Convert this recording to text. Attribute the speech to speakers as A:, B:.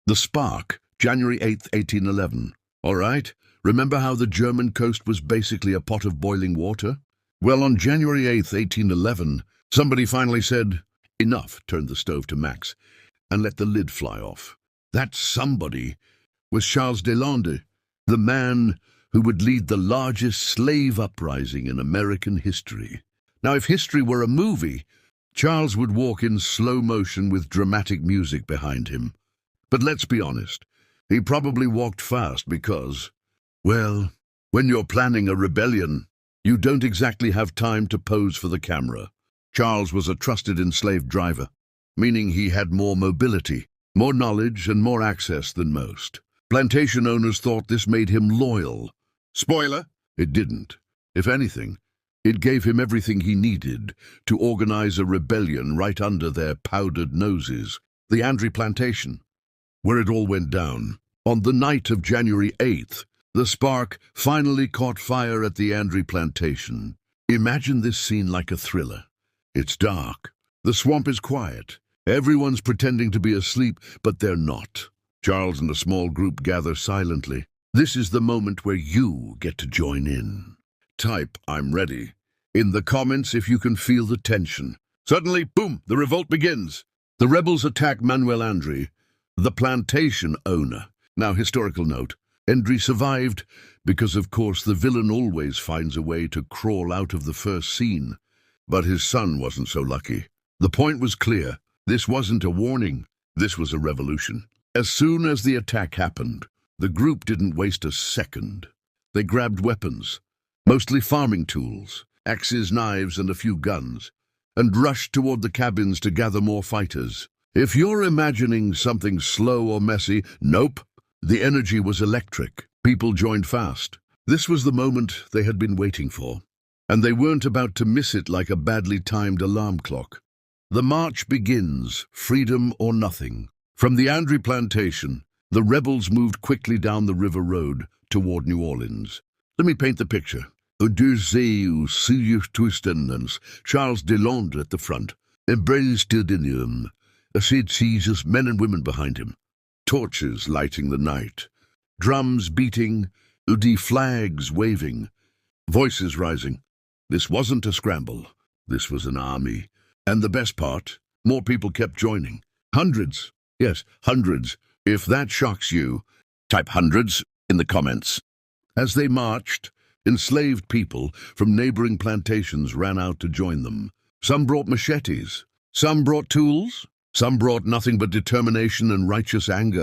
A: The Spark, January 8th, 1811. All right, remember how the German coast was basically a pot of boiling water? Well, on January 8th, 1811, somebody finally said, "Enough," turned the stove to max, and let the lid fly off. That somebody was Charles Deslandes, the man who would lead the largest slave uprising in American history. Now, if history were a movie, Charles would walk in slow motion with dramatic music behind him. But let's be honest, he probably walked fast because, well, when you're planning a rebellion, you don't exactly have time to pose for the camera. Charles was a trusted enslaved driver, meaning he had more mobility, more knowledge, and more access than most. Plantation owners thought this made him loyal. Spoiler, it didn't. If anything, it gave him everything he needed to organize a rebellion right under their powdered noses. The Andre Plantation, where it all went down. On the night of January 8th, the Spark finally caught fire at the Andre Plantation. Imagine this scene like a thriller. It's dark. The swamp is quiet. Everyone's pretending to be asleep, but they're not. Charles and a small group gather silently. This is the moment where you get to join in. Type, "I'm ready," in the comments if you can feel the tension. Suddenly, boom, the revolt begins. The rebels attack Manuel Andre, the plantation owner. Now, historical note, Andre survived because, of course, the villain always finds a way to crawl out of the first scene. But his son wasn't so lucky. The point was clear. This wasn't a warning. This was a revolution. As soon as the attack happened, the group didn't waste a second. They grabbed weapons, mostly farming tools, axes, knives, and a few guns, and rushed toward the cabins to gather more fighters. If you're imagining something slow or messy, nope. The energy was electric. People joined fast. This was the moment they had been waiting for, and they weren't about to miss it like a badly timed alarm clock. The march begins, freedom or nothing. From the Andre Plantation, the rebels moved quickly down the river road toward New Orleans. Let me paint the picture. Charles Deslandes at the front, embraced in Jesus, men and women behind him, torches lighting the night, drums beating, flags waving, voices rising. This wasn't a scramble. This was an army. And the best part, more people kept joining. Hundreds. Yes, hundreds. If that shocks you, type hundreds in the comments. As they marched, enslaved people from neighboring plantations ran out to join them. Some brought machetes. Some brought tools. Some brought nothing but determination and righteous anger.